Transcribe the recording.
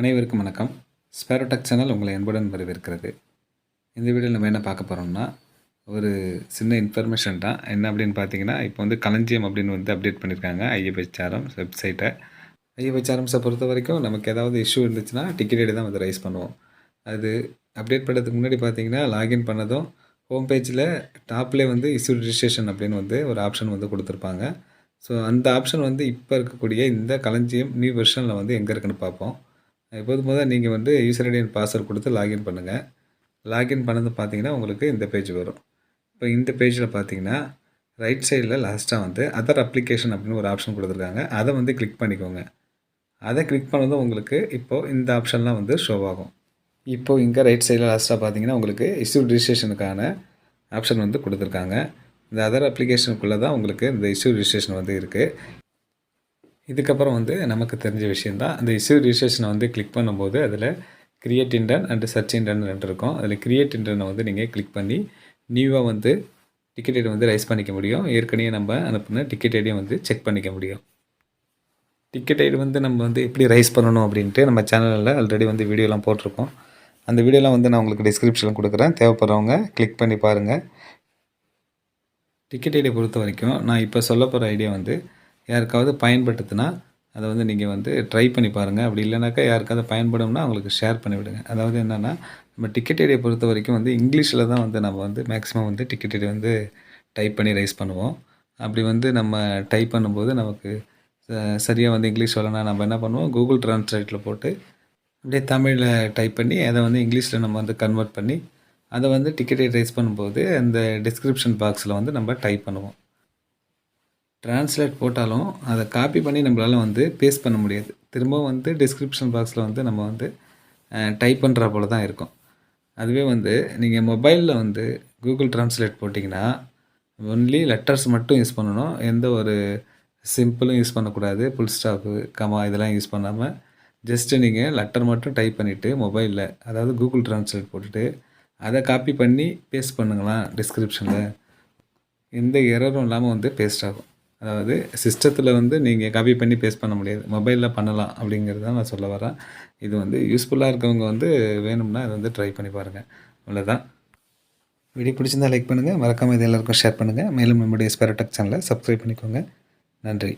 அனைவருக்கும் வணக்கம். ஸ்பேரோடெக் சேனல் உங்களை அன்புடன் வரவேற்கிறது. இந்த வீடியோவில் நம்ம என்ன பார்க்க போகிறோம்னா, ஒரு சின்ன இன்ஃபர்மேஷன் தான். என்ன அப்படின்னு பார்த்தீங்கன்னா, இப்போ வந்து களஞ்சியம் அப்படின்னு வந்து அப்டேட் பண்ணியிருக்காங்க ஐஎஃப்ஹெச்ஆர்எம் வெப்சைட்டை. ஐஎஃப்ஹெச்ஆர்எம்ஸை பொறுத்த வரைக்கும் நமக்கு ஏதாவது இஷ்யூ இருந்துச்சுன்னா டிக்கெட் ஐடி தான் வந்து ரைஸ் பண்ணுவோம். அது அப்டேட் பண்ணுறதுக்கு முன்னாடி பார்த்தீங்கன்னா, லாகின் பண்ணதும் ஹோம் பேஜில் டாப்லேயே வந்து இஷ்யூ ரிஜிஸ்ட்ரேஷன் அப்படின்னு வந்து ஒரு ஆப்ஷன் வந்து கொடுத்துருப்பாங்க. ஸோ அந்த ஆப்ஷன் வந்து இப்போ இருக்கக்கூடிய இந்த களஞ்சியம் நியூ வெர்ஷனில் வந்து எங்கே இருக்குன்னு பார்ப்போம். எப்போதும் போது நீங்கள் வந்து யூசர் ஐடி அண்ட் பாஸ்வேர்ட் கொடுத்து லாகின் பண்ணுங்கள். லாகின் பண்ணது பார்த்தீங்கன்னா உங்களுக்கு இந்த பேஜ் வரும். இப்போ இந்த பேஜில் பார்த்தீங்கன்னா ரைட் சைடில் லாஸ்ட்டாக வந்து அதர் அப்ளிகேஷன் அப்படின்னு ஒரு ஆப்ஷன் கொடுத்துருக்காங்க. அதை வந்து கிளிக் பண்ணிக்கோங்க. அதை கிளிக் பண்ணதும் உங்களுக்கு இப்போது இந்த ஆப்ஷன்லாம் வந்து ஷோ ஆகும். இப்போது இங்கே ரைட் சைடில் லாஸ்ட்டாக பார்த்தீங்கன்னா உங்களுக்கு இஷ்யூ ரிஜிஸ்ட்ரேஷனுக்கான ஆப்ஷன் வந்து கொடுத்துருக்காங்க. இந்த அதர் அப்ளிகேஷனுக்குள்ளே தான் உங்களுக்கு இந்த இஷ்யூ ரிஜிஸ்ட்ரேஷன் வந்து இருக்குது. இதுக்கப்புறம் வந்து நமக்கு தெரிஞ்ச விஷயந்தான். அந்த இஷ்யூ ரிஜிஸ்ட்ரேஷனை வந்து கிளிக் பண்ணும்போது அதில் create intent and search intent 2 இருக்கும். அதில் கிரியேட் இன்டனை வந்து நீங்கள் கிளிக் பண்ணி நியூவாக வந்து டிக்கெட் ஐடி வந்து ரைஸ் பண்ணிக்க முடியும். ஏற்கனவே நம்ம அனுப்பின டிக்கெட் ஐடியை வந்து செக் பண்ணிக்க முடியும். டிக்கெட் ஐடி வந்து நம்ம வந்து எப்படி ரைஸ் பண்ணணும் அப்படின்ட்டு நம்ம சேனலில் ஆல்ரெடி வந்து வீடியோலாம் போட்டிருக்கோம். அந்த வீடியோலாம் வந்து நான் உங்களுக்கு டிஸ்கிரிப்ஷனில் கொடுக்குறேன். தேவைப்படுறவங்க கிளிக் பண்ணி பாருங்கள். டிக்கெட் ஐடியை பொறுத்த வரைக்கும் நான் இப்போ சொல்ல போகிற ஐடியா வந்து யாருக்காவது பயன்படுத்துனா அதை வந்து நீங்கள் வந்து ட்ரை பண்ணி பாருங்கள். அப்படி இல்லைனாக்கா யாருக்காவது பயன்படும்னா அவங்களுக்கு ஷேர் பண்ணிவிடுங்க. அதாவது என்னென்னா, நம்ம டிக்கெட் ஐடியை பொறுத்த வரைக்கும் வந்து இங்கிலீஷில் தான் வந்து நம்ம வந்து மேக்ஸிமம் வந்து டிக்கெட் ஐடி வந்து டைப் பண்ணி ரைஸ் பண்ணுவோம். அப்படி வந்து நம்ம டைப் பண்ணும்போது நமக்கு சரியாக வந்து இங்கிலீஷ் வரலனா நம்ம என்ன பண்ணுவோம், கூகுள் ட்ரான்ஸ்லேட்டில் போட்டு அப்படியே தமிழில் டைப் பண்ணி அதை வந்து இங்கிலீஷில் நம்ம வந்து கன்வெர்ட் பண்ணி அதை வந்து டிக்கெட் ஐடி ரைஸ் பண்ணும்போது அந்த டிஸ்கிரிப்ஷன் பாக்ஸில் வந்து நம்ம டைப் பண்ணுவோம். ட்ரான்ஸ்லேட் போட்டாலும் அதை காப்பி பண்ணி நம்மளால் வந்து பேஸ்ட் பண்ண முடியாது. திரும்பவும் வந்து டிஸ்கிரிப்ஷன் பாக்ஸில் வந்து நம்ம வந்து டைப் பண்ணுற போல தான் இருக்கும். அதுவே வந்து நீங்கள் மொபைலில் வந்து கூகுள் ட்ரான்ஸ்லேட் போட்டிங்கன்னா ஒன்லி லெட்டர்ஸ் மட்டும் யூஸ் பண்ணணும். எந்த ஒரு சிம்பிளும் யூஸ் பண்ணக்கூடாது. ஃபுல் ஸ்டாப்பு, கமா இதெல்லாம் யூஸ் பண்ணாமல் ஜஸ்ட்டு நீங்கள் லெட்டர் மட்டும் டைப் பண்ணிவிட்டு மொபைலில், அதாவது கூகுள் ட்ரான்ஸ்லேட் போட்டுட்டு அதை காப்பி பண்ணி பேஸ்ட் பண்ணுங்களேன் டிஸ்கிரிப்ஷனில். எந்த எரரும் இல்லாமல் வந்து பேஸ்ட் ஆகும். அதாவது சிஸ்டத்தில் வந்து நீங்கள் காப்பி பண்ணி பேஸ்ட் பண்ண முடியாது. மொபைலில் பண்ணலாம் அப்படிங்கிறது தான் நான் சொல்ல வரேன். இது வந்து யூஸ்ஃபுல்லாக இருக்கவங்க வந்து வேணும்னா அதை வந்து ட்ரை பண்ணி பாருங்கள். அவ்வளோதான். வீடியோ பிடிச்சிருந்தால் லைக் பண்ணுங்கள். மறக்காமல் இது எல்லாருக்கும் ஷேர் பண்ணுங்கள். மேலும் நம்முடைய ஸ்பேரோடெக் சேனலை சப்ஸ்கிரைப் பண்ணிக்கோங்க. நன்றி.